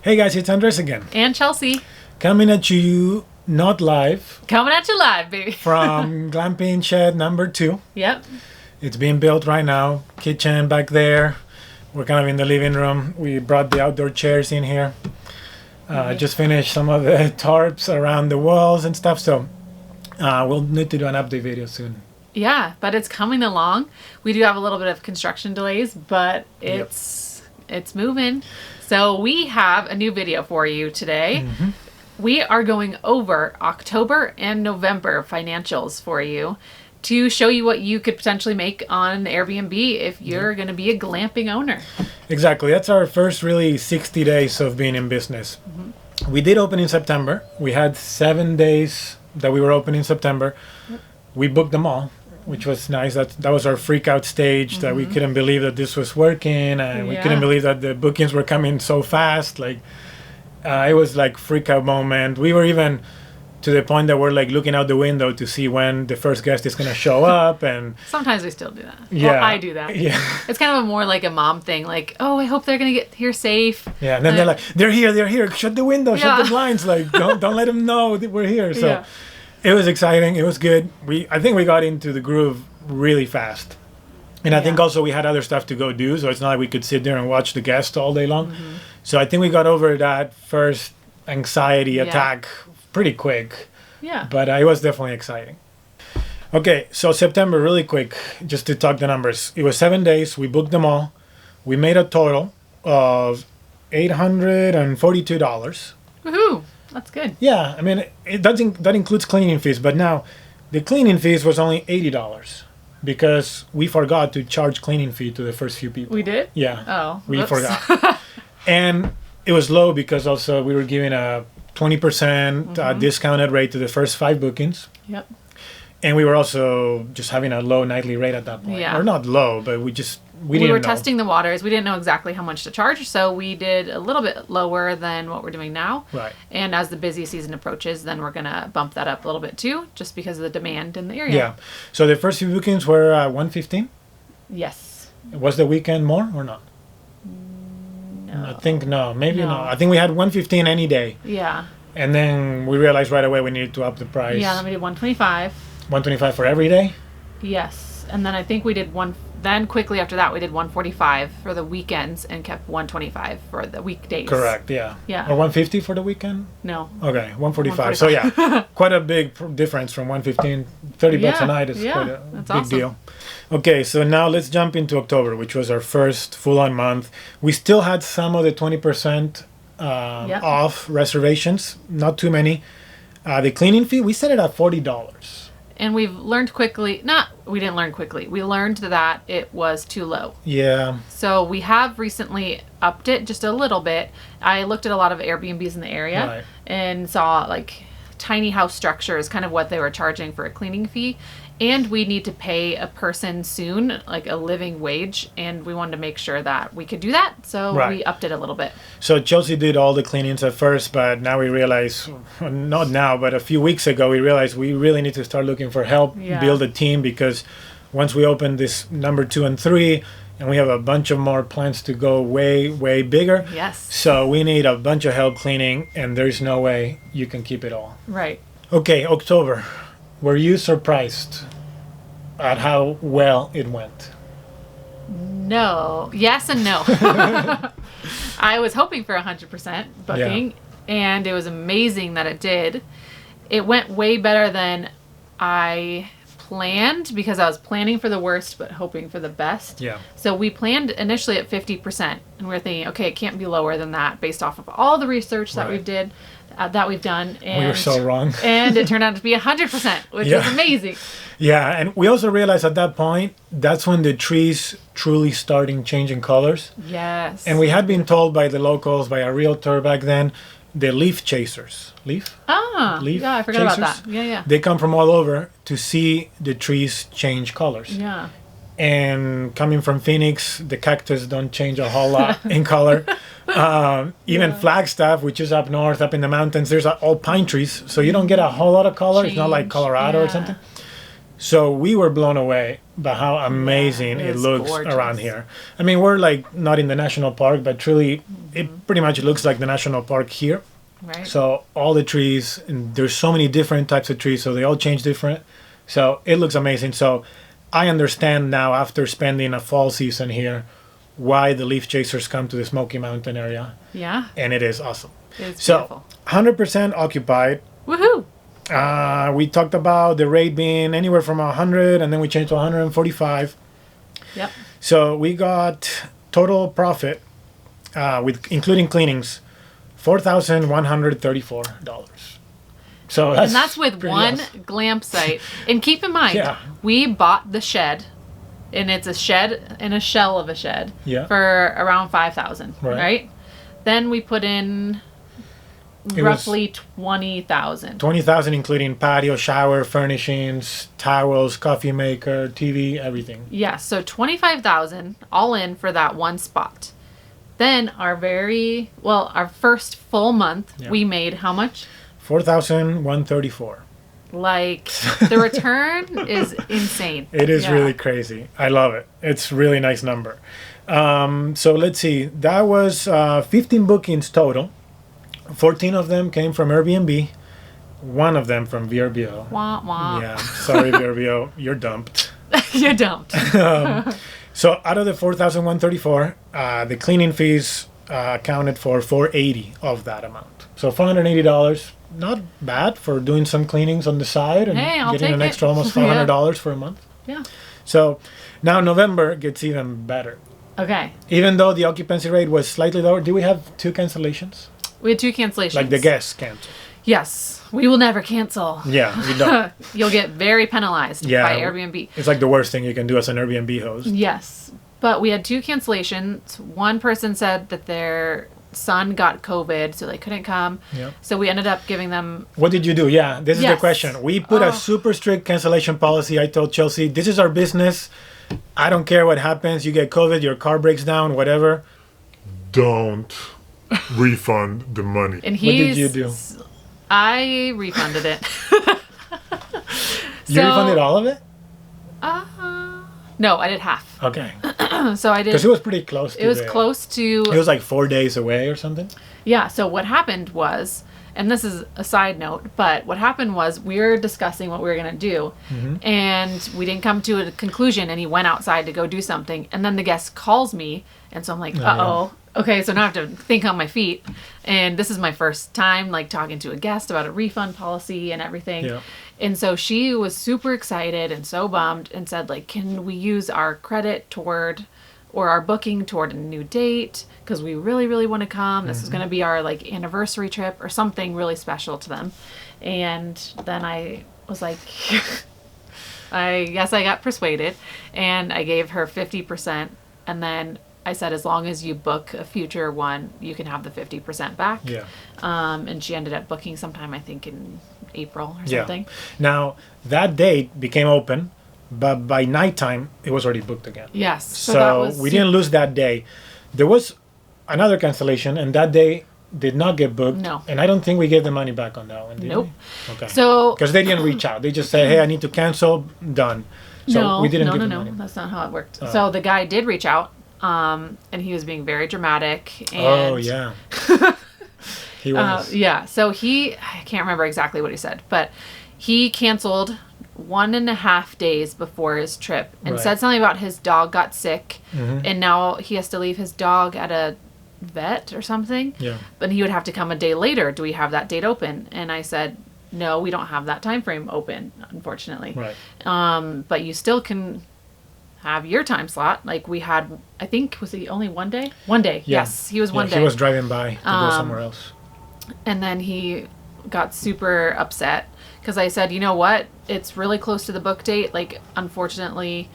Hey guys, it's Andres again. And Chelsea. Coming at you, not live. Coming at you live, baby. From Glamping Shed number 2. Yep. It's being built right now. Kitchen back there. We're kind of in the living room. We brought the outdoor chairs in here. Just finished some of the tarps around the walls and stuff. So we'll need to do an update video soon. Yeah, but it's coming along. We do have a little bit of construction delays, but it's moving. So we have a new video for you today. Mm-hmm. We are going over October and November financials for you to show you what you could potentially make on Airbnb if you're going to be a glamping owner. Exactly. That's our first really 60 days of being in business. Mm-hmm. We did open in September. We had 7 days that we were open in September. Yep. We booked them all, which was nice. That was our freak out stage, that we couldn't believe that this was working, and we couldn't believe that the bookings were coming so fast. Like it was like freak out moment. We were even to the point that we're like looking out the window to see when the first guest is going to show up. And sometimes we still do that. Yeah, well, I do that. Yeah, it's kind of more like a mom thing. Like, oh, I hope they're going to get here safe. Yeah, and then they're like, they're here. Shut the window, shut the blinds. Like, don't let them know that we're here. So it was exciting. It was good. I think we got into the groove really fast. And I think also we had other stuff to go do. So it's not like we could sit there and watch the guests all day long. Mm-hmm. So I think we got over that first anxiety attack pretty quick. Yeah. But it was definitely exciting. Okay, so September, really quick, just to talk the numbers. It was 7 days. We booked them all. We made a total of $842. Woohoo! That's good. Yeah, I mean, that includes cleaning fees. But now, the cleaning fees was only $80 because we forgot to charge cleaning fee to the first few people. We did? Yeah. Oh, we forgot. And it was low because also we were giving a 20% discounted rate to the first 5 bookings. Yep. And we were also just having a low nightly rate at that point. Yeah. Or not low, but we were testing the waters. We didn't know exactly how much to charge, so we did a little bit lower than what we're doing now. Right. And as the busy season approaches, then we're going to bump that up a little bit too, just because of the demand in the area. Yeah. So the first few bookings were $115? Yes. Was the weekend more or not? No. I think no. Maybe no. I think we had $115 any day. Yeah. And then we realized right away we needed to up the price. Yeah, then we did $125. $125 for every day? Yes. And then I think we did then quickly after that we did $145 for the weekends and kept $125 for the weekdays. Correct, yeah. Yeah. Or $150 for the weekend? No. Okay, $145. So yeah, quite a big difference from $115. $30 a night is quite a big deal. Okay, so now let's jump into October, which was our first full-on month. We still had some of the 20% off reservations, not too many. The cleaning fee, we set it at $40. And we've learned quickly, we didn't learn quickly, we learned that it was too low. Yeah. So we have recently upped it just a little bit. I looked at a lot of Airbnbs in the area and saw like tiny house structures, kind of what they were charging for a cleaning fee. And we need to pay a person soon, like a living wage, and we wanted to make sure that we could do that, so we upped it a little bit. So Chelsea did all the cleanings at first, but now we realize, not now, but a few weeks ago, we realized we really need to start looking for help, build a team, because once we open this number 2 and 3, and we have a bunch of more plans to go way, way bigger. Yes. So we need a bunch of help cleaning, and there's no way you can keep it all. Right. Okay, October. Were you surprised at how well it went? No. Yes and no. I was hoping for 100% booking, and it was amazing that it did. It went way better than I planned because I was planning for the worst but hoping for the best. Yeah. So we planned initially at 50%, and we were thinking, okay, it can't be lower than that based off of all the research that we've done. And we were so wrong. And it turned out to be 100%, which was amazing. Yeah, and we also realized at that point, that's when the trees truly starting changing colors. Yes. And we had been told by the locals, by a realtor back then, the leaf chasers. Leaf? Yeah, I forgot about that. Yeah. They come from all over to see the trees change colors. Yeah. And coming from Phoenix, the cactus don't change a whole lot in color. Even Flagstaff, which is up north, up in the mountains, there's all pine trees, so you don't get a whole lot of color. It's not like Colorado or something. So we were blown away. but how amazing it is looks gorgeous. around here. I mean, we're like not in the national park, but truly, it pretty much looks like the national park here. Right. So all the trees, and there's so many different types of trees, so they all change different. So it looks amazing. So I understand now, after spending a fall season here, why the leaf chasers come to the Smoky Mountain area. Yeah. And it is awesome. It's So beautiful. 100% occupied. Woohoo! We talked about the rate being anywhere from 100, and then we changed to 145. Yep. So we got total profit, with including cleanings, $4,134. So And that's with pretty one awesome. glamp site. And keep in mind, Yeah. we bought the shed, and it's a shed and a shell of a shed Yeah. for around $5,000, Right. right? Then we put in It was roughly $20,000. 20,000, including patio, shower, furnishings, towels, coffee maker, TV, everything. Yeah, so $25,000 all in for that one spot. Then our first full month, Yeah. we made how much? 4,134. Like, the return is insane. It is Yeah. really crazy. I love it. It's a really nice number. So let's see. That was 15 bookings total. 14 of them came from Airbnb. One of them from VRBO. Wah, wah. Yeah, sorry VRBO, you're dumped. You don't. So out of the 4,134, the cleaning fees accounted for 480 of that amount. So $480, not bad for doing some cleanings on the side and Hey, I'll getting take an it. extra almost Yeah. $500 for a month. Yeah. So now November gets even better. Okay. Even though the occupancy rate was slightly lower, do we have 2 cancellations? We had 2 cancellations. Like the guests cancel. Yes. We will never cancel. Yeah, we don't. You'll get very penalized Yeah. by Airbnb. It's like the worst thing you can do as an Airbnb host. Yes. But we had 2 cancellations. One person said that their son got COVID, so they couldn't come. Yeah. So we ended up giving them. What did you do? Yeah, this is the Yes. question. We put a Oh. super strict cancellation policy. I told Chelsea, this is our business. I don't care what happens. You get COVID, your car breaks down, whatever. Don't refund the money. And What did he's. you do? I refunded it. You refunded all of it? No, I did half. Okay. So I did. Because it was pretty close to It was the- close to. It was like 4 days away or something. Yeah, so what happened was, and this is a side note, but what happened was we were discussing what we were going to do, and we didn't come to a conclusion, and he went outside to go do something, and then the guest calls me, and so I'm like, uh-oh. Okay, so now I have to think on my feet, and this is my first time, like, talking to a guest about a refund policy and everything. Yeah. And so she was super excited and so bummed and said, like, can we use our credit toward or our booking toward a new date? Because we really, really want to come. This is going to be our, like, anniversary trip or something really special to them. And then I was like, I guess I got persuaded. And I gave her 50%. And then I said, as long as you book a future one, you can have the 50% back. Yeah. And she ended up booking sometime, I think, in April or something. Now, that date became open, but by nighttime, it was already booked again. Yes. So, that was we didn't lose that day. There was another cancellation, and that day did not get booked. No. And I don't think we gave the money back on that one, did Nope. we? Okay. So Because they didn't reach out. They just said, hey, I need to cancel, done. So we didn't give the money. That's not how it worked. So the guy did reach out, and he was being very dramatic. And, Oh, yeah. He was. yeah. So I can't remember exactly what he said, but he canceled 1.5 days before his trip and Right. said something about his dog got sick, Mm-hmm. and now he has to leave his dog at a vet or something. Yeah. But he would have to come a day later. Do we have that date open? And I said, no, we don't have that time frame open, unfortunately. Right. But you still can have your time slot. Like we had, I think, was he only 1 day? 1 day. Yeah. Yes, he was Yeah, one day. He was driving by to go somewhere else. And then he got super upset because I said, you know what? It's really close to the book date. Like, unfortunately,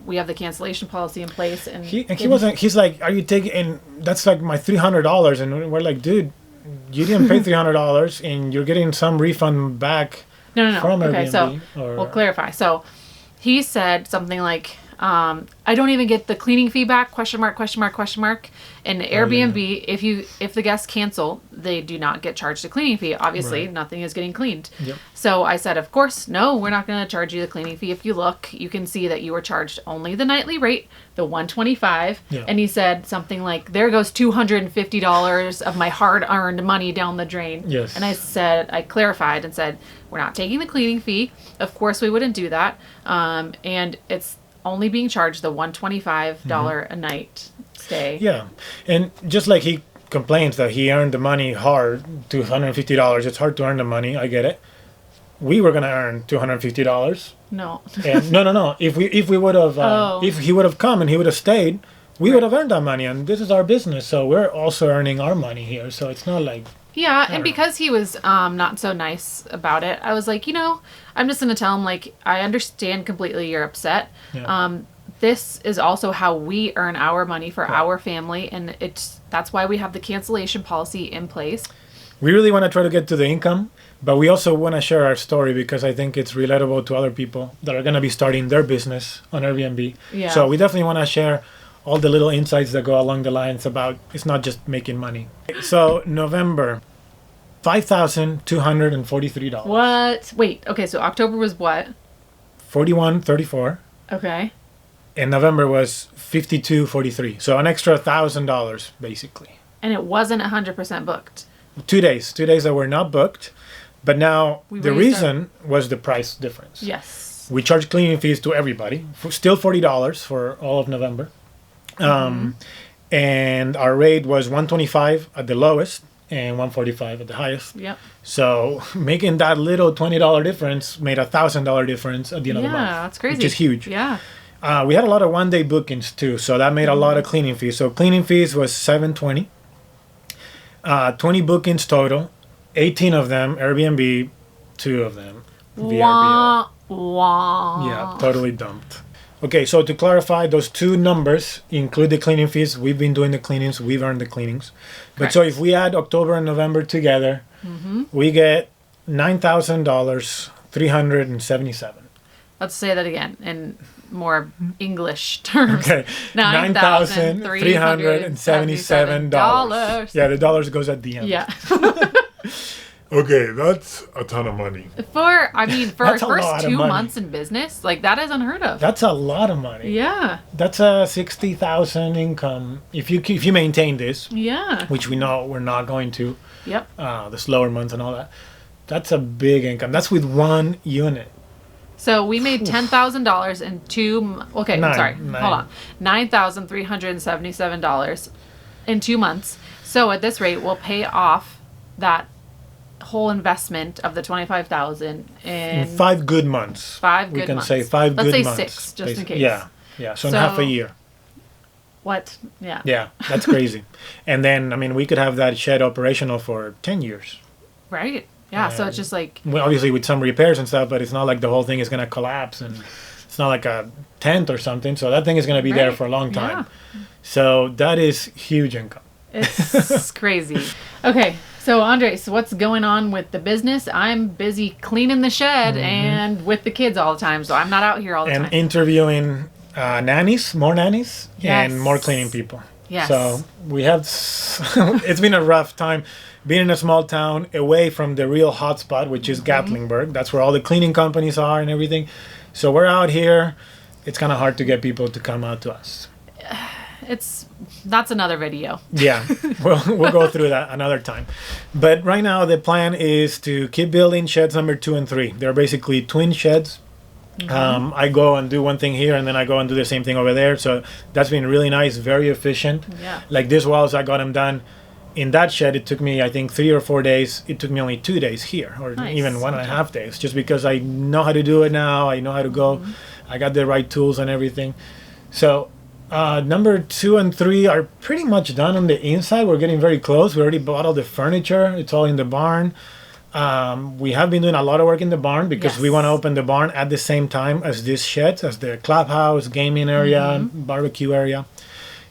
we have the cancellation policy in place. And He wasn't, he's like, are you taking, and that's like my $300. And we're like, dude, you didn't pay $300 and you're getting some refund back No. from Okay, so Airbnb. Or, we'll clarify. So he said something like, I don't even get the cleaning fee back, question mark, question mark, question mark. And Airbnb, if the guests cancel, they do not get charged a cleaning fee. Obviously, nothing is getting cleaned. Yep. So I said, of course, no, we're not going to charge you the cleaning fee. If you look, you can see that you were charged only the nightly rate, the $125. Yeah. And he said something like, there goes $250 of my hard-earned money down the drain. Yes. And I clarified and said, we're not taking the cleaning fee. Of course, we wouldn't do that. And it's only being charged the $125 a night stay. Yeah. And just like he complains that he earned the money hard, $250, it's hard to earn the money. I get it. We were going to earn $250. No. And no. If we would have, if he would have come and he would have stayed, we would have earned that money. And this is our business. So we're also earning our money here. So it's not like. Yeah, and because he was not so nice about it, I was like, I'm just going to tell him, like, I understand completely you're upset. Yeah. This is also how we earn our money for our family, and that's why we have the cancellation policy in place. We really want to try to get to the income, but we also want to share our story because I think it's relatable to other people that are going to be starting their business on Airbnb. Yeah. So we definitely want to share all the little insights that go along the lines about it's not just making money. So November, $5,243. What? Wait, okay, so October was what? $41.34. Okay. And November was $52.43. So an extra $1,000 basically. And it wasn't 100% booked. 2 days. 2 days that were not booked. But now We the raised reason was the price difference. Yes. We charge cleaning fees to everybody. Still $40 for all of November. And our rate was $125 at the lowest and $145 at the highest. Yep. So making that little $20 difference made $1,000 difference at the end of the month. Yeah, that's crazy. Which is huge. Yeah. We had a lot of one-day bookings too, so that made a lot of cleaning fees. So cleaning fees was $720. 20 bookings total, 18 of them Airbnb, 2 of them VRBO. Wah. Yeah, totally dumped. Okay, so to clarify, those two numbers include the cleaning fees. We've been doing the cleanings. We've earned the cleanings. But Correct. so if we add October and November together, we get $9,377. Let's say that again in more English terms. Okay, $9,377. Yeah, the dollars goes at the end. Yeah. Okay, that's a ton of money. For our That's a lot first of 2 money. months in business, like that is unheard of. That's a lot of money. Yeah. That's a $60,000 income if you maintain this, Yeah. which we know we're not going to. Yep. The slower months and all that. That's a big income. That's with one unit. So we made $10,000 in hold on. $9,377 in 2 months. So at this rate, we'll pay off that whole investment of the $25,000 In 5 good months. 5 good We can months. say 5 Let's good say months. 6, just in case. Yeah. So in half a year. What? Yeah. Yeah, that's crazy. And then, we could have that shed operational for 10 years. Right. Yeah. So it's just like. Well, obviously with some repairs and stuff, but it's not like the whole thing is going to collapse and it's not like a tent or something. So that thing is going to be there for a long time. Yeah. So that is huge income. It's crazy. Okay. So Andres, what's going on with the business? I'm busy cleaning the shed and with the kids all the time. So I'm not out here all the time. And interviewing nannies, more nannies, Yes. and more cleaning people. Yes. So we have, it's been a rough time being in a small town away from the real hotspot, which is Gatlinburg. That's where all the cleaning companies are and everything. So we're out here. It's kind of hard to get people to come out to us. That's another video. Yeah, we'll go through that another time. But right now the plan is to keep building sheds number 2 and 3. They're basically twin sheds. I go and do one thing here and then I go and do the same thing over there. So that's been really nice, very efficient. Yeah. Like these walls, I got them done. In that shed, it took me, I think, 3 or 4 days. It took me only 2 days here, or Nice. even 1.5 days, just because I know how to do it now. I know how to go. I got the right tools and everything. So number 2 and 3 are pretty much done on the inside. We're getting very close. We already bought all the furniture. It's all in the barn. We have been doing a lot of work in the barn because we want to open the barn at the same time as these sheds, as the clubhouse, gaming area, barbecue area.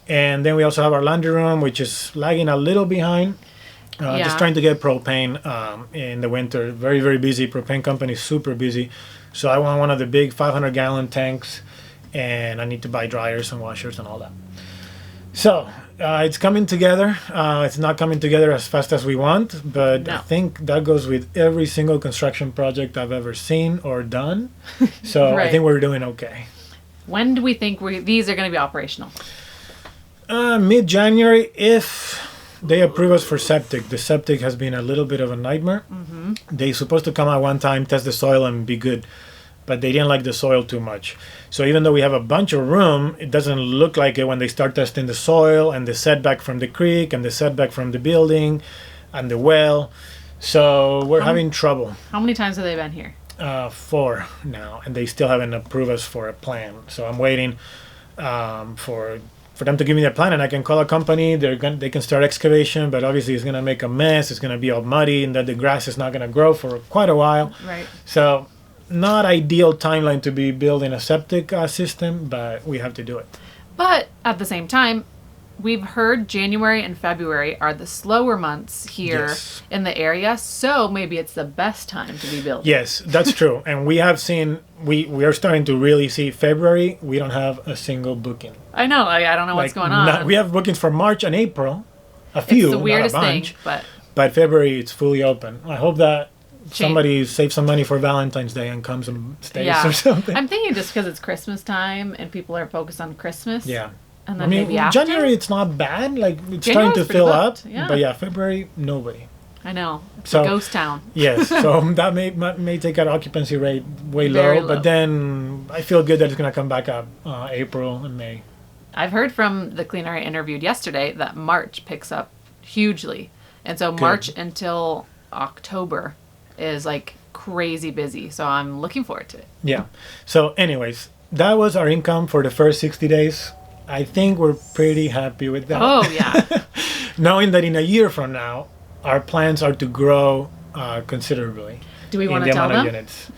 And then we also have our laundry room, which is lagging a little behind. Just trying to get propane in the winter. Very, very busy. Propane company is super busy. So I want one of the big 500-gallon tanks. and I need to buy dryers and washers and all that. So it's coming together. It's not coming together as fast as we want, but I think that goes with every single construction project I've ever seen or done. So Right. I think we're doing okay. When do we think these are going to be operational? Mid-January, if they approve us for septic. The septic has been a little bit of a nightmare. They're supposed to come out one time, test the soil, and be good. But they didn't like the soil too much. So even though we have a bunch of room, it doesn't look like it when they start testing the soil and the setback from the creek and the setback from the building and the well. So we're having trouble. How many times have they been here? 4 now, and they still haven't approved us for a plan. So I'm waiting for them to give me their plan, and I can call a company. They can start excavation, but obviously it's gonna make a mess. It's gonna be all muddy, and that the grass is not gonna grow for quite a while. Right. So not ideal timeline to be building a septic system, but we have to do it. But at the same time, we've heard January and February are the slower months here Yes. in the area, so maybe it's the best time to be building. Yes, that's true. And we have seen, we are starting to really see February, we don't have a single booking. I know. I don't know what's going on. We have bookings for March and April, a few, It's the weirdest not a thing, bunch. but But February, it's fully open. I hope that somebody saves some money for Valentine's Day and comes and stays yeah. or something. I'm thinking just because it's Christmas time and people are focused on Christmas. Yeah. And I then mean, maybe after. January, it's not bad. Like, it's starting January's to pretty fill booked, up. yeah. But yeah, February, nobody. I know. It's So- a ghost town. Yes, so that may take our occupancy rate way Very low, low. but then I feel good that it's going to come back up April and May. I've heard from the cleaner I interviewed yesterday that March picks up hugely. And so March until October is like crazy busy. So I'm looking forward to it. Yeah. So anyways, that was our income for the first 60 days. I think we're pretty happy with that. Oh, yeah. Knowing that in a year from now, our plans are to grow considerably. Do we in want the to tell amount of them? units.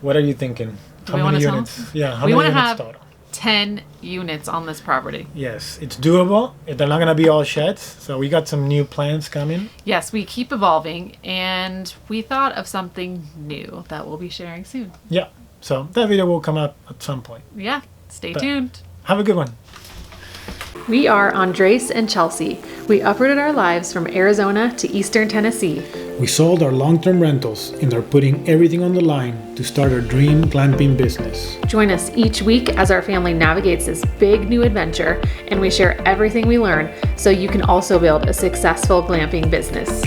What are you thinking? Do we wanna tell units? them? Yeah, how We many wanna units have- total? 10 units on this property. Yes, it's doable. They're not going to be all sheds. So we got some new plans coming. Yes, we keep evolving, and we thought of something new that we'll be sharing soon. Yeah. So that video will come up at some point. Yeah, stay tuned. Have a good one. We are Andres and Chelsea. We uprooted our lives from Arizona to Eastern Tennessee. We sold our long-term rentals and are putting everything on the line to start our dream glamping business. Join us each week as our family navigates this big new adventure, and we share everything we learn so you can also build a successful glamping business.